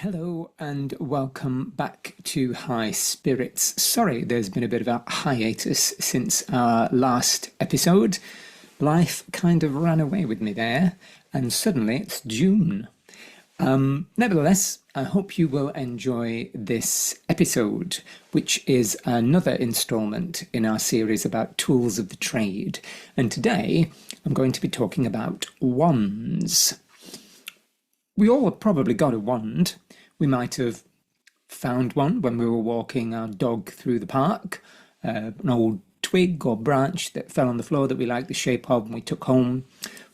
Hello and welcome back to High Spirits. Sorry, there's been a bit of a hiatus since our last episode. Life kind of ran away with me there, and suddenly it's June. Nevertheless, I hope you will enjoy this episode, which is another installment in our series about tools of the trade. And today I'm going to be talking about wands. We all have probably got a wand. We might have found one when we were walking our dog through the park, an old twig or branch that fell on the floor that we liked the shape of and we took home.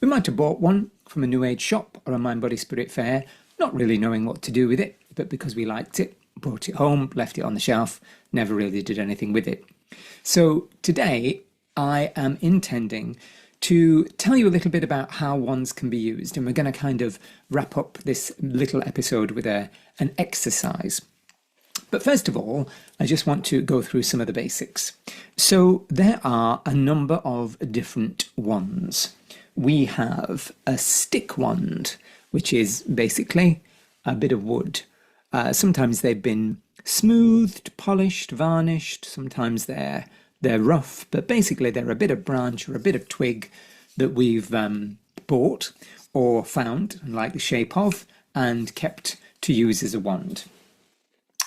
We might have bought one from a New Age shop or a Mind Body Spirit fair, not really knowing what to do with it, but because we liked it, brought it home, left it on the shelf, never really did anything with it. So today I am intending to tell you a little bit about how wands can be used, and we're going to kind of wrap up this little episode with an exercise. But first of all, I just want to go through some of the basics. So there are a number of different wands. We have a stick wand, which is basically a bit of wood. Sometimes they've been smoothed, polished, varnished. Sometimes they're rough, but basically they're a bit of branch or a bit of twig that we've bought or found and like the shape of and kept to use as a wand.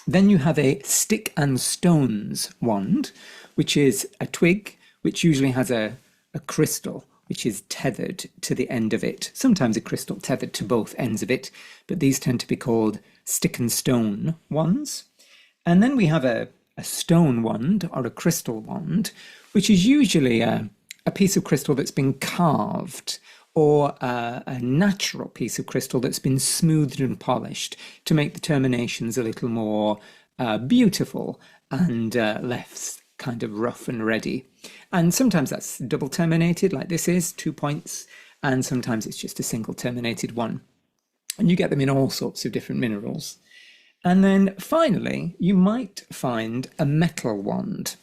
Then you have a stick and stones wand, which is a twig which usually has a crystal which is tethered to the end of it. Sometimes a crystal tethered to both ends of it, but these tend to be called stick and stone wands. And then we have a stone wand or a crystal wand, which is usually a piece of crystal that's been carved or a natural piece of crystal that's been smoothed and polished to make the terminations a little more beautiful and less kind of rough and ready. And sometimes that's double terminated like this is, 2 points, and sometimes it's just a single terminated one. And you get them in all sorts of different minerals. And then finally, you might find a metal wand.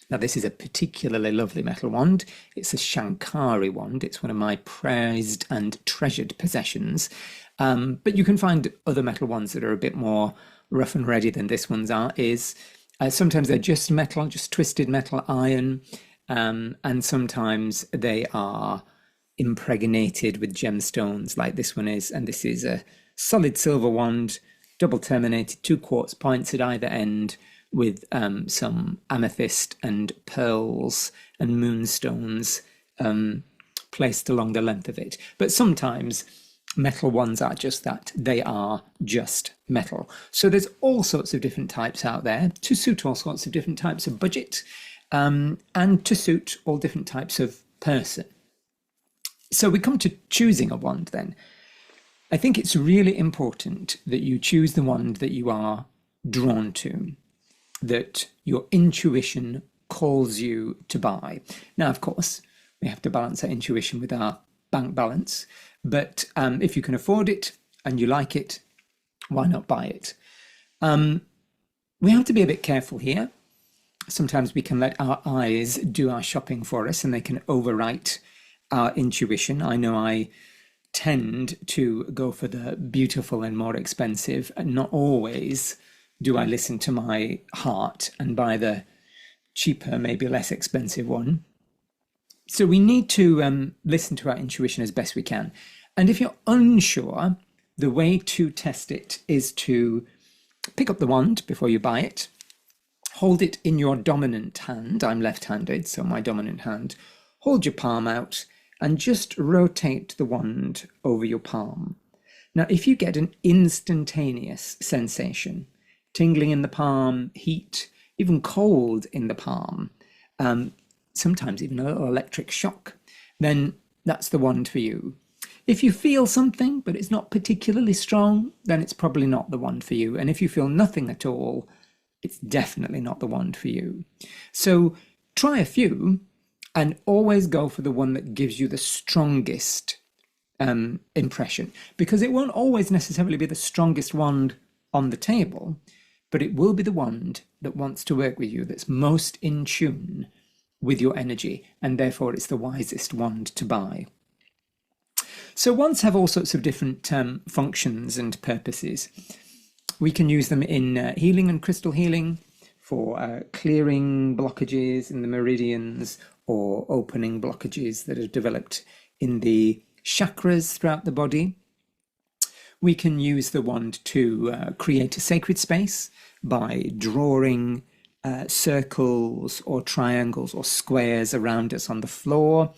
Now, this is a particularly lovely metal wand. It's a Shankari wand. It's one of my prized and treasured possessions. But you can find other metal wands that are a bit more rough and ready than this one's is. Sometimes they're just metal, just twisted metal iron. And sometimes they are impregnated with gemstones like this one is. And this is a solid silver wand, double terminated, 2 quartz points at either end with some amethyst and pearls and moonstones placed along the length of it. But sometimes metal wands are just that. They are just metal. So there's all sorts of different types out there to suit all sorts of different types of budget and to suit all different types of person. So we come to choosing a wand then. I think it's really important that you choose the wand that you are drawn to, that your intuition calls you to buy. Now, of course, we have to balance our intuition with our bank balance, but if you can afford it and you like it, why not buy it? We have to be a bit careful here. Sometimes we can let our eyes do our shopping for us and they can overwrite our intuition. I know I tend to go for the beautiful and more expensive, and not always do I listen to my heart and buy the cheaper, maybe less expensive one. So we need to listen to our intuition as best we can. And if you're unsure, the way to test it is to pick up the wand before you buy it, hold it in your dominant hand. I'm left-handed, so my dominant hand. Hold your palm out and just rotate the wand over your palm. Now, if you get an instantaneous sensation, tingling in the palm, heat, even cold in the palm, sometimes even a little electric shock, then that's the wand for you. If you feel something, but it's not particularly strong, then it's probably not the wand for you. And if you feel nothing at all, it's definitely not the wand for you. So try a few, and always go for the one that gives you the strongest impression, because it won't always necessarily be the strongest wand on the table, but it will be the wand that wants to work with you, that's most in tune with your energy, and therefore it's the wisest wand to buy. So wands have all sorts of different functions and purposes. We can use them in healing and crystal healing for clearing blockages in the meridians or opening blockages that have developed in the chakras throughout the body. We can use the wand to create a sacred space by drawing circles or triangles or squares around us on the floor.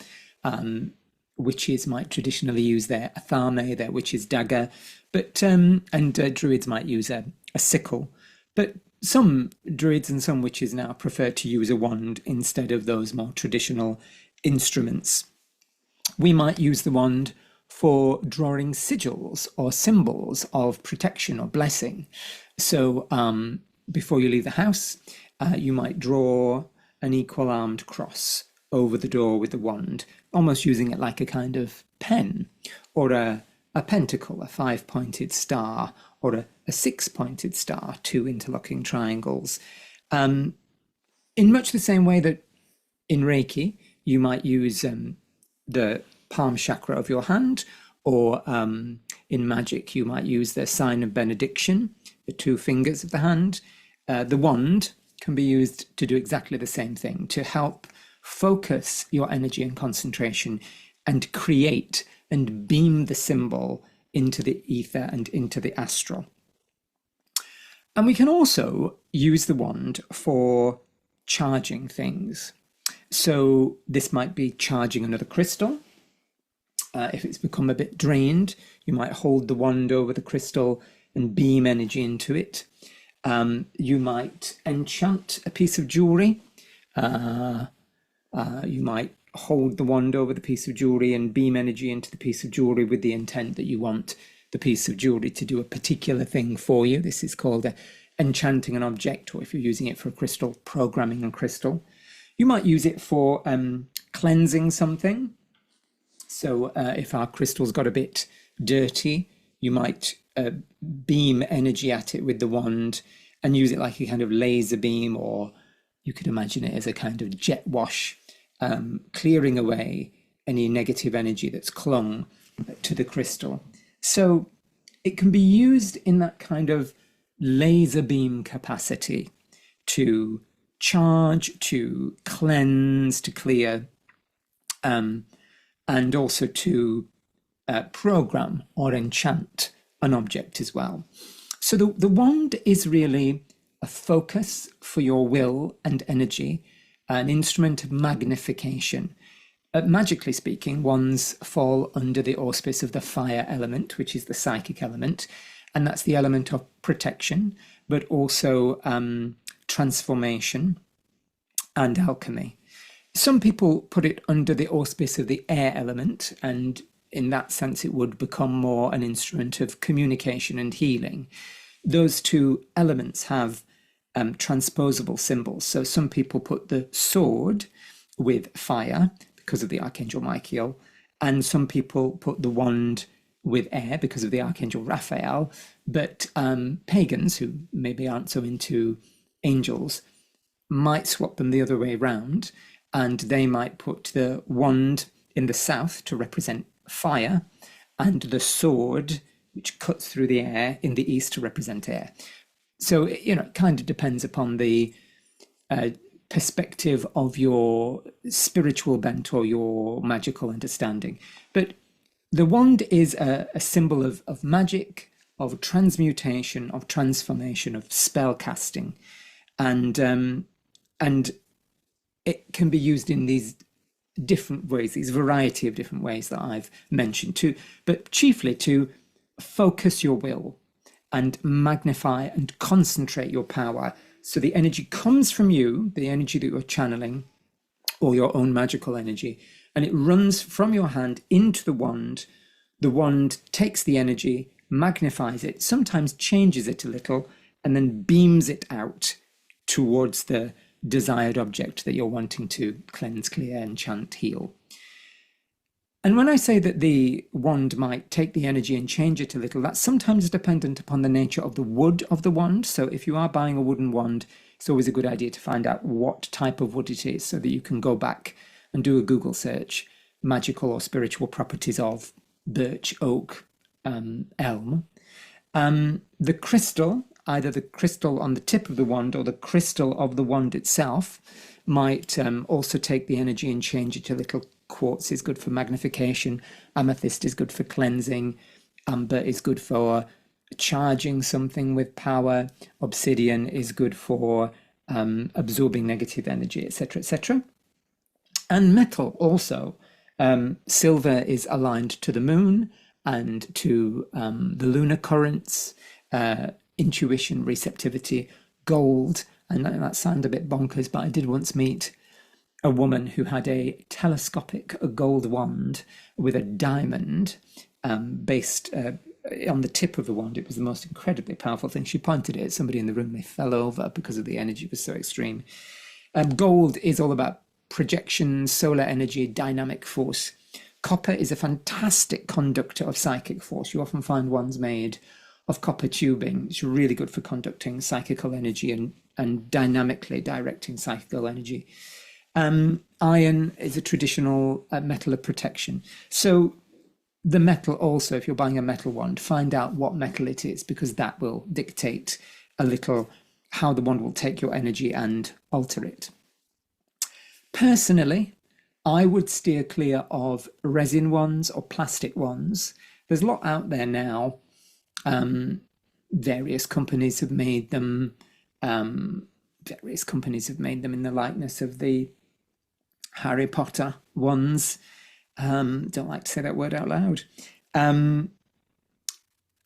Witches might traditionally use their athame, their witch's dagger, but and druids might use a sickle. But some druids and some witches now prefer to use a wand instead of those more traditional instruments. We might use the wand for drawing sigils or symbols of protection or blessing. So before you leave the house, you might draw an equal-armed cross over the door with the wand, almost using it like a kind of pen, or a pentacle, a 5-pointed star, or a 6-pointed star, 2 interlocking triangles. In much the same way that in Reiki, you might use the palm chakra of your hand, or in magic, you might use the sign of benediction, the 2 fingers of the hand. The wand can be used to do exactly the same thing, to help focus your energy and concentration and create and beam the symbol into the ether and into the astral. And we can also use the wand for charging things. So this might be charging another crystal. If it's become a bit drained, you might hold the wand over the crystal and beam energy into it. You might enchant a piece of jewelry. You might hold the wand over the piece of jewelry and beam energy into the piece of jewelry with the intent that you want the piece of jewelry to do a particular thing for you. This is called enchanting an object, or if you're using it for a crystal, programming a crystal. You might use it for cleansing something. So if our crystal's got a bit dirty, you might beam energy at it with the wand and use it like a kind of laser beam, or you could imagine it as a kind of jet wash, clearing away any negative energy that's clung to the crystal. So it can be used in that kind of laser beam capacity to charge, to cleanse, to clear, and also to program or enchant an object as well. So the wand is really a focus for your will and energy, an instrument of magnification. Magically speaking, wands fall under the auspice of the fire element, which is the psychic element, and that's the element of protection, but also transformation and alchemy. Some people put it under the auspice of the air element, and in that sense it would become more an instrument of communication and healing. Those 2 elements have transposable symbols. So some people put the sword with fire because of the Archangel Michael, and some people put the wand with air because of the Archangel Raphael. But pagans who maybe aren't so into angels might swap them the other way around, and they might put the wand in the south to represent fire, and the sword, which cuts through the air, in the east to represent air. So, it kind of depends upon the perspective of your spiritual bent or your magical understanding. But the wand is a symbol of magic, of transmutation, of transformation, of spell casting. And it can be used in these different ways, these variety of different ways that I've mentioned, but chiefly to focus your will and magnify and concentrate your power. So the energy comes from you, the energy that you're channeling, or your own magical energy, and it runs from your hand into the wand. The wand takes the energy, magnifies it, sometimes changes it a little, and then beams it out towards the desired object that you're wanting to cleanse, clear, enchant, heal. And when I say that the wand might take the energy and change it a little, that's sometimes dependent upon the nature of the wood of the wand. So if you are buying a wooden wand, it's always a good idea to find out what type of wood it is so that you can go back and do a Google search, magical or spiritual properties of birch, oak, elm. The crystal either the crystal on the tip of the wand or the crystal of the wand itself might also take the energy and change it to little. Quartz is good for magnification. Amethyst is good for cleansing. Amber is good for charging something with power. Obsidian is good for absorbing negative energy, etc., etc. And metal also. Silver is aligned to the moon and to the lunar currents, intuition, receptivity. Gold, and that sounded a bit bonkers, but I did once meet a woman who had a telescopic gold wand with a diamond based on the tip of the wand. It was the most incredibly powerful thing. She pointed it at somebody in the room. They fell over because of the energy was so extreme. Gold is all about projection, solar energy, dynamic force. Copper is a fantastic conductor of psychic force. You often find ones made of copper tubing. It's really good for conducting psychical energy and dynamically directing psychical energy. Iron is a traditional metal of protection. So the metal also, if you're buying a metal wand, find out what metal it is, because that will dictate a little how the wand will take your energy and alter it. Personally, I would steer clear of resin wands or plastic wands. There's a lot out there now. Various companies have made them. Various companies have made them in the likeness of the Harry Potter ones. Don't like to say that word out loud. And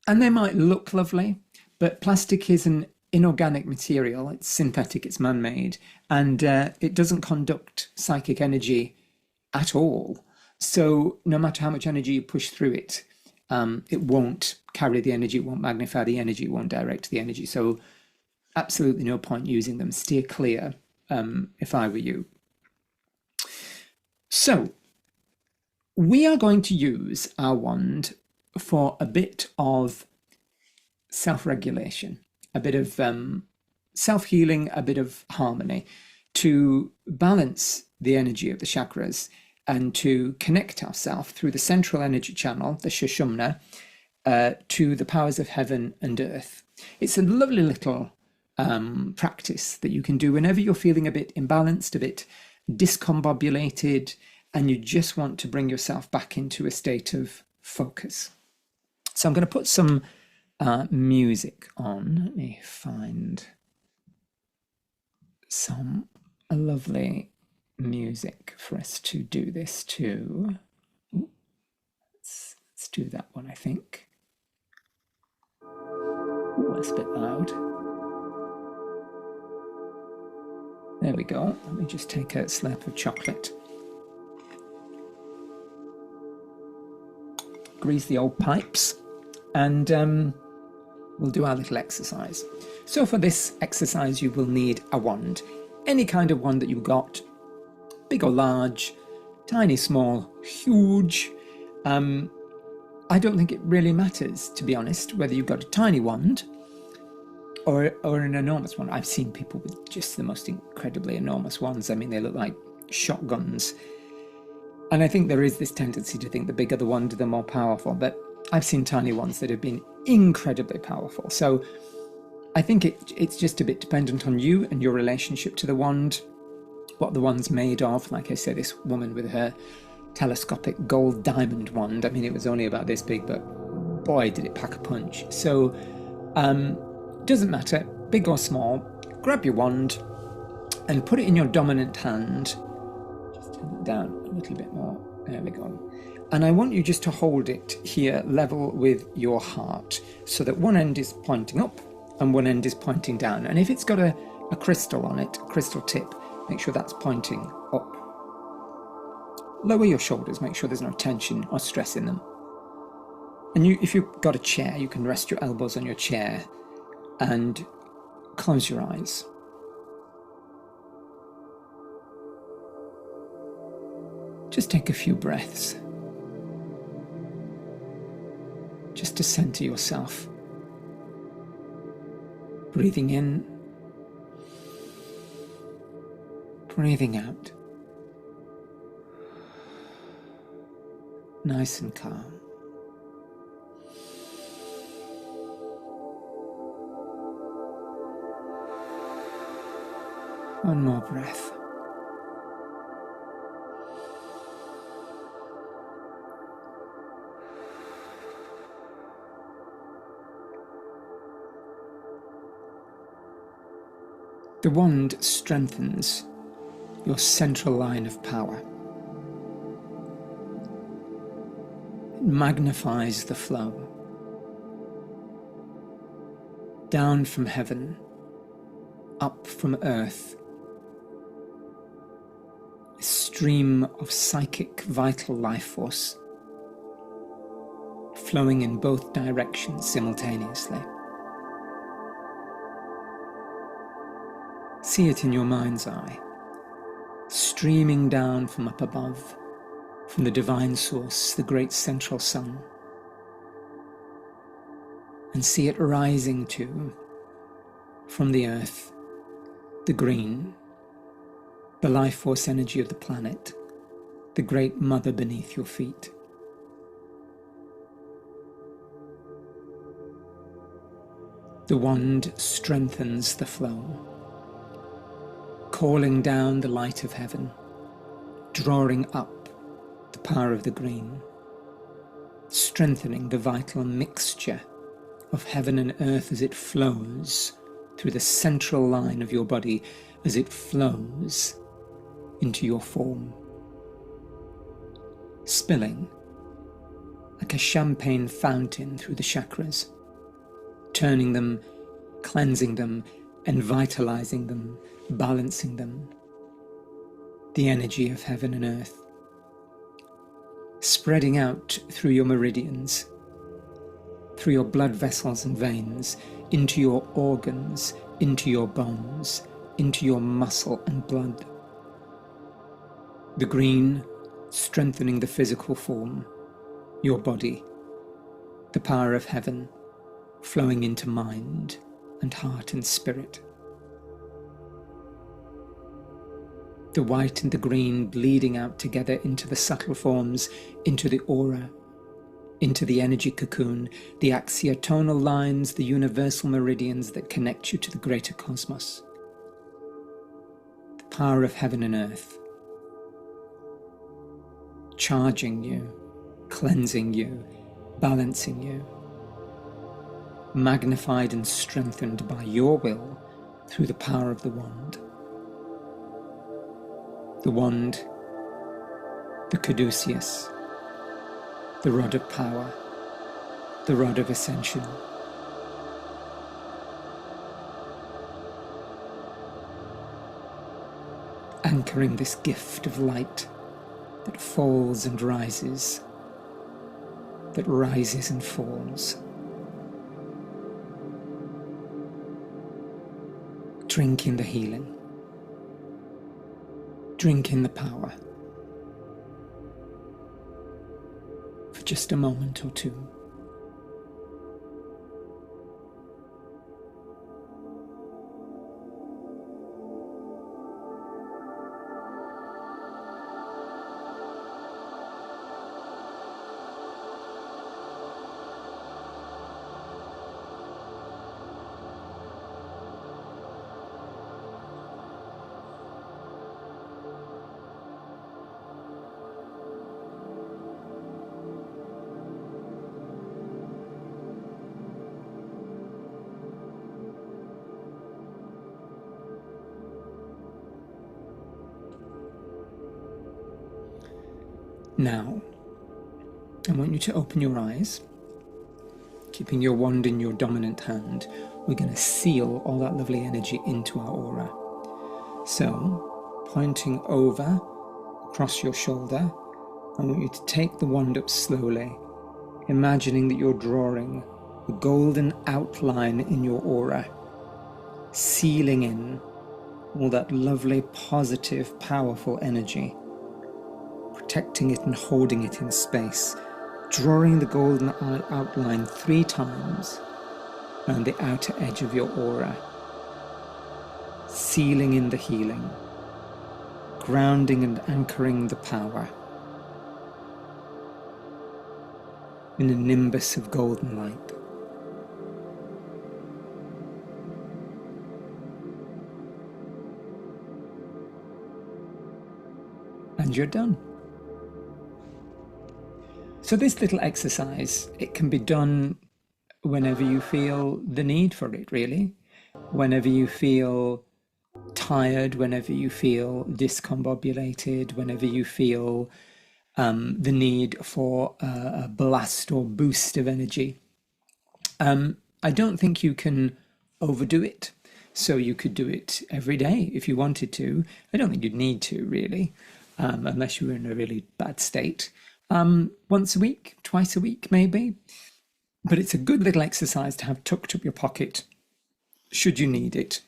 they might look lovely, but plastic is an inorganic material. It's synthetic, it's man-made, and it doesn't conduct psychic energy at all. So no matter how much energy you push through it, it won't carry the energy, it won't magnify the energy, it won't direct the energy. So absolutely no point using them. Steer clear if I were you. So we are going to use our wand for a bit of self-regulation, a bit of self-healing, a bit of harmony, to balance the energy of the chakras and to connect ourselves through the central energy channel, the Sushumna, to the powers of heaven and earth. It's a lovely little practice that you can do whenever you're feeling a bit imbalanced, a bit discombobulated, and you just want to bring yourself back into a state of focus. So I'm going to put some music on. Let me find some lovely music for us to do this to. Ooh, let's do that one, I think. Ooh, that's a bit loud. There we go. Let me just take a slurp of chocolate. Grease the old pipes, and we'll do our little exercise. So for this exercise, you will need a wand. Any kind of wand that you've got, big or large, tiny, small, huge. I don't think it really matters, to be honest, whether you've got a tiny wand or an enormous one. I've seen people with just the most incredibly enormous ones. I mean, they look like shotguns. And I think there is this tendency to think the bigger the wand, the more powerful. But I've seen tiny ones that have been incredibly powerful. So I think it's just a bit dependent on you and your relationship to the wand, what the wand's made of. Like I say, this woman with her telescopic gold diamond wand, I mean, it was only about this big, but boy, did it pack a punch. So doesn't matter, big or small, grab your wand and put it in your dominant hand. Just turn it down a little bit more. There we go. And I want you just to hold it here level with your heart, so that one end is pointing up and one end is pointing down. And if it's got a crystal on it, a crystal tip, make sure that's pointing up. Lower your shoulders, make sure there's no tension or stress in them. And if you've got a chair, you can rest your elbows on your chair and close your eyes. Just take a few breaths, just to center yourself. Breathing in, breathing out. Nice and calm. . One more breath. The wand strengthens your central line of power. It magnifies the flow. Down from heaven, up from earth, a stream of psychic vital life force flowing in both directions simultaneously. See it in your mind's eye, streaming down from up above, from the divine source, the great central sun, and see it rising too, from the earth, the green, the life force energy of the planet, the great mother beneath your feet. The wand strengthens the flow, calling down the light of heaven, drawing up the power of the green, strengthening the vital mixture of heaven and earth as it flows through the central line of your body, as it flows into your form, spilling like a champagne fountain through the chakras, turning them, cleansing them, and vitalizing them, balancing them. The energy of heaven and earth, spreading out through your meridians, through your blood vessels and veins, into your organs, into your bones, into your muscle and blood. The green strengthening the physical form, your body, the power of heaven flowing into mind and heart and spirit. The white and the green bleeding out together into the subtle forms, into the aura, into the energy cocoon, the axiotonal lines, the universal meridians that connect you to the greater cosmos. The power of heaven and earth, charging you, cleansing you, balancing you, magnified and strengthened by your will through the power of the wand. The wand, the caduceus, the rod of power, the rod of ascension. Anchoring this gift of light that falls and rises, that rises and falls. Drink in the healing. Drink in the power. For just a moment or two. Now, I want you to open your eyes, keeping your wand in your dominant hand. We're going to seal all that lovely energy into our aura. So, pointing over, across your shoulder, I want you to take the wand up slowly, imagining that you're drawing a golden outline in your aura, sealing in all that lovely, positive, powerful energy, protecting it and holding it in space, drawing the golden outline 3 times around the outer edge of your aura, sealing in the healing, grounding and anchoring the power in a nimbus of golden light. and you're done. So this little exercise, it can be done whenever you feel the need for it, really. Whenever you feel tired, whenever you feel discombobulated, whenever you feel the need for a blast or boost of energy. I don't think you can overdo it. So you could do it every day if you wanted to. I don't think you'd need to, really, unless you were in a really bad state. Once a week, twice a week, maybe. But it's a good little exercise to have tucked up your pocket should you need it.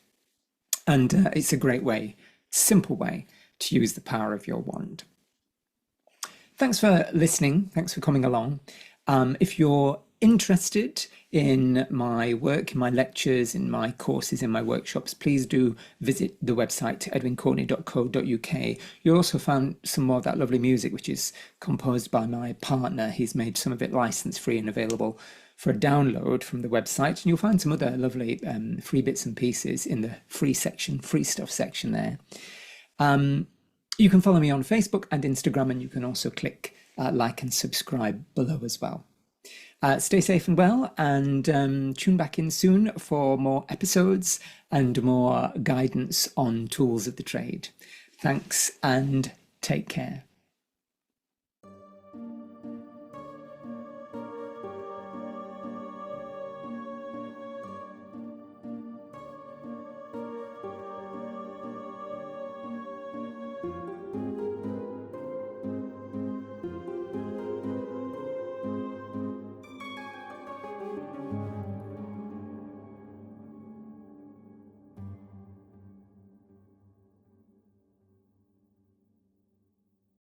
And it's a great way, simple way, to use the power of your wand. Thanks for listening. Thanks for coming along. If you're interested in my work, in my lectures, in my courses, in my workshops, please do visit the website edwincourtenay.co.uk. You'll also find some more of that lovely music, which is composed by my partner. He's made some of it license free and available for a download from the website. And you'll find some other lovely free bits and pieces in the free section, free stuff section there. You can follow me on Facebook and Instagram, and you can also click like and subscribe below as well. Stay safe and well, and tune back in soon for more episodes and more guidance on tools of the trade. Thanks and take care.